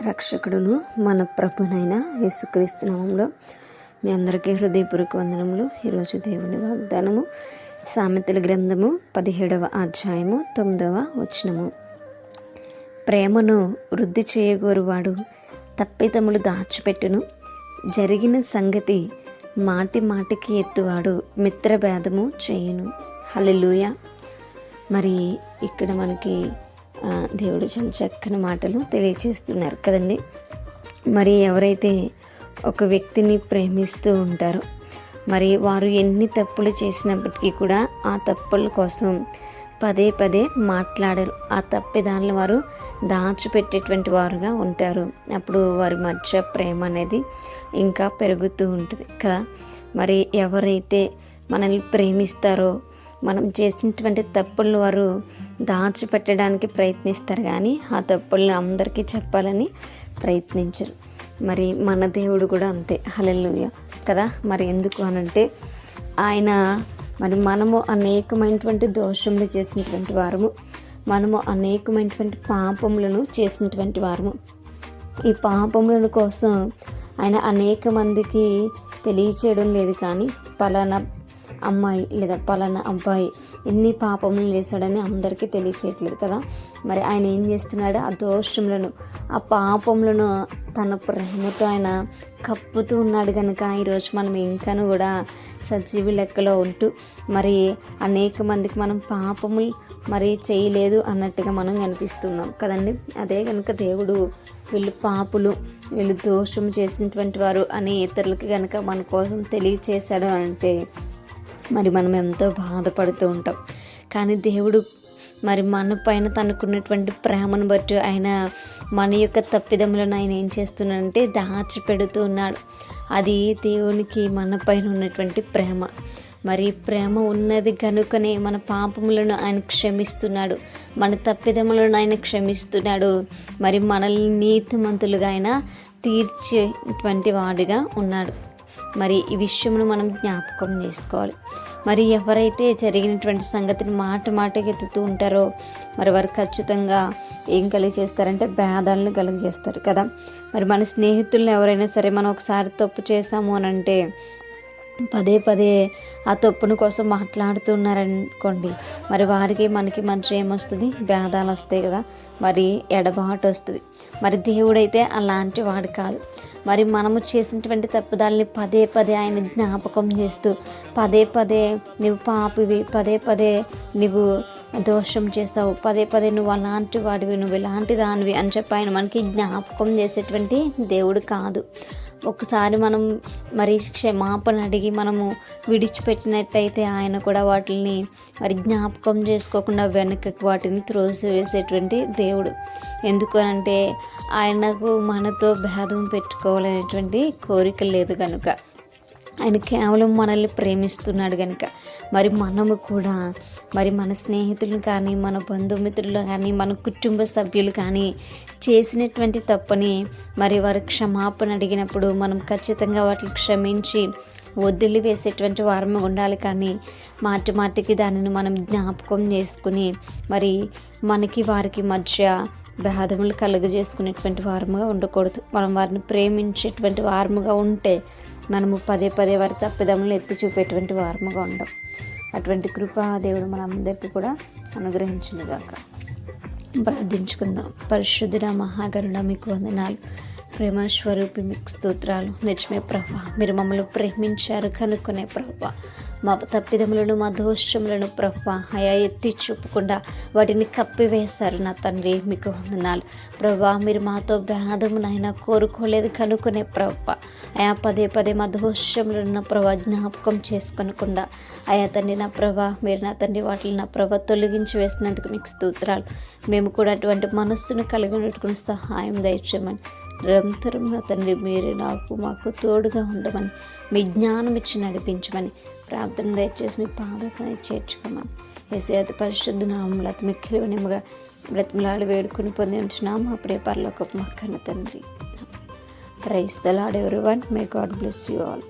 రక్షకుడును మన ప్రభునైన యేసుక్రీస్తు నామములో మీ అందరికీ హృదయపూర్వక వందనములు. ఈరోజు దేవుని వాగ్దానము సామెతల గ్రంథము 17వ అధ్యాయము 9వ వచనము. ప్రేమను వృద్ధి చేయగోరువాడు తప్పిదములు దాచిపెట్టును, జరిగిన సంగతి మాటి మాటికి ఎత్తువాడు మిత్రభేదము చేయును. హల్లెలూయా. మరి ఇక్కడ మనకి దేవుడు చాలా చక్కని మాటలు తెలియచేస్తున్నారు కదండి. మరి ఎవరైతే ఒక వ్యక్తిని ప్రేమిస్తూ ఉంటారో మరి వారు ఎన్ని తప్పులు చేసినప్పటికీ కూడా ఆ తప్పుల కోసం పదే పదే మాట్లాడరు. ఆ తప్పిదాన్ని వారు దాచిపెట్టేటువంటి వారుగా ఉంటారు. అప్పుడు వారి మధ్య ప్రేమ అనేది ఇంకా పెరుగుతూ ఉంటుంది కదా. మరి ఎవరైతే మనల్ని ప్రేమిస్తారో మనం చేసినటువంటి తప్పులను వారు దాచిపెట్టడానికి ప్రయత్నిస్తారు, కానీ ఆ తప్పులను అందరికీ చెప్పాలని ప్రయత్నించరు. మరి మన దేవుడు కూడా అంతే. హల్లెలూయా కదా. మరి ఎందుకు అనంటే ఆయన మనము అనేకమైనటువంటి దోషములు చేసినటువంటి వారము, మనము అనేకమైనటువంటి పాపములను చేసినటువంటి వారము. ఈ పాపములను కోసం ఆయన అనేక మందికి తెలియచేయడం లేదు, కానీ పలానా అమ్మాయి లేదా పలానా అబ్బాయి ఎన్ని పాపములు చేశాడని అందరికీ తెలియచేయట్లేదు కదా. మరి ఆయన ఏం చేస్తున్నాడు? ఆ దోషములను, ఆ పాపములను తన ప్రేమతో ఆయన కప్పుతూ ఉన్నాడు కనుక ఈరోజు మనం ఇంకాను కూడా సజీవి లెక్కలో ఉంటూ మరి అనేక మందికి మనం పాపములు మరి చేయలేదు అన్నట్టుగా మనం కనిపిస్తున్నాం కదండి. అదే కనుక దేవుడు వీళ్ళు పాపులు, వీళ్ళు దోషం చేసినటువంటి వారు అని ఇతరులకి కనుక మన కోసం తెలియచేశాడు అంటే మరి మనం ఎంతో బాధపడుతూ ఉంటాం. కానీ దేవుడు మరి మన పైన తనకున్నటువంటి ప్రేమను బట్టి ఆయన మన యొక్క తప్పిదములను ఆయన ఏం చేస్తున్నాడంటే దాచిపెడుతూ ఉన్నాడు. అది దేవునికి మన పైన ఉన్నటువంటి ప్రేమ. మరి ప్రేమ ఉన్నది కనుకనే మన పాపములను ఆయన క్షమిస్తున్నాడు, మన తప్పిదములను ఆయన క్షమిస్తున్నాడు. మరి మనల్ని నీతిమంతులుగా ఆయన తీర్చేటువంటి వాడిగా ఉన్నాడు. మరి ఈ విషయమును మనం జ్ఞాపకం చేసుకోవాలి. మరి ఎవరైతే జరిగినటువంటి సంగతిని మాటకి ఎత్తుతూ ఉంటారో మరి వారు ఖచ్చితంగా ఏం కలిగజేస్తారంటే భేదాలను కలిగజేస్తారు కదా. మరి మన స్నేహితులను ఎవరైనా సరే మనం ఒకసారి తప్పు చేసాము అని అంటే పదే పదే ఆ తప్పును కోసం మాట్లాడుతున్నారనుకోండి, మరి వారికి మనకి మధ్య ఏమొస్తుంది? భేదాలు వస్తాయి కదా, మరి ఎడబాటు వస్తుంది. మరి దేవుడైతే అలాంటి వాడు కాదు. మరి మనము చేసినటువంటి తప్పుదాల్ని పదే పదే ఆయన జ్ఞాపకం చేస్తూ పదే పదే నువ్వు పాపివి, పదే పదే నువ్వు దోషం చేసావు, పదే పదే నువ్వు అలాంటి వాడివి, నువ్వు ఇలాంటి దానివి అని చెప్పి ఆయన మనకి జ్ఞాపకం చేసేటువంటి దేవుడు కాదు. ఒకసారి మనం మరి క్షమాపణ అడిగి మనము విడిచిపెట్టినట్టయితే ఆయన కూడా వాటిని మరి జ్ఞాపకం చేసుకోకుండా వెనకకి వాటిని త్రోసివేసేటువంటి దేవుడు. ఎందుకు అనంటే ఆయనకు మనతో భేదం పెట్టుకోవాలనేటువంటి కోరిక లేదు కనుక, ఆయన కేవలం మనల్ని ప్రేమిస్తున్నాడు కనుక. మరి మనము కూడా మరి మన స్నేహితులు కానీ, మన బంధుమిత్రులు కానీ, మన కుటుంబ సభ్యులు కానీ చేసినటువంటి తప్పుని మరి వారు క్షమాపణ అడిగినప్పుడు మనం ఖచ్చితంగా వాటిని క్షమించి వదిలివేసేటువంటి వారము ఉండాలి. కానీ మాటికి దానిని మనం జ్ఞాపకం చేసుకుని మరి మనకి వారికి మధ్య భేదములు కలుగజేసుకునేటువంటి వారముగా ఉండకూడదు. మనం వారిని ప్రేమించేటువంటి వారముగా ఉంటే మనము పదే పదే వారి తప్పిదములు ఎత్తి చూపేటువంటి వారముగా ఉండం. అటువంటి కృప దేవుడు మనందరికీ కూడా అనుగ్రహించునుగాక. ప్రార్థించుకుందాం. పరిశుద్ధుడ మహాగరుడ మీకు వందనాలు, ప్రేమ స్వరూపి మీకు స్తోత్రాలు. నిజమే ప్రభా, మీరు మమ్మల్ని ప్రేమించారు కనుక్కునే ప్రభా, మా తప్పిదములను మా దోషములను ప్రభా అయా ఎత్తి చూపకుండా వాటిని కప్పివేశారు నా తండ్రి, మీకు వందనాలు ప్రభా. మీరు మాతో భేదమునైనా కోరుకోలేదు కనుక్కునే ప్రభా అయా పదే పదే మా దోషములను ప్రభా జ్ఞాపకం చేసుకొనకుండా అయా తండ్రి నా ప్రభా మీరు నా తండ్రి వాటిని నా ప్రభా తొలగించి వేసినందుకు మీకు స్తోత్రాలు. మేము కూడా అటువంటి మనస్సును కలిగి ఉన్నట్టుకుని సహాయం దయచేయమని నిరంతరం నా తండ్రి మీరే మాకు తోడుగా ఉండమని, మీ జ్ఞానం ఇచ్చి నడిపించమని ప్రార్థన దయచేసి మీ పాదసాన్ని చేర్చుకోమని యేసయ్య పరిశుద్ధ నామములో అతి మిక్కిలిగా బ్రతిమలాడి వేడుకొని పొంది ఉంటున్నాము మా ప్రియ పరలోకపు మా కన్న తండ్రి. Praise the Lord everyone. May God bless you all.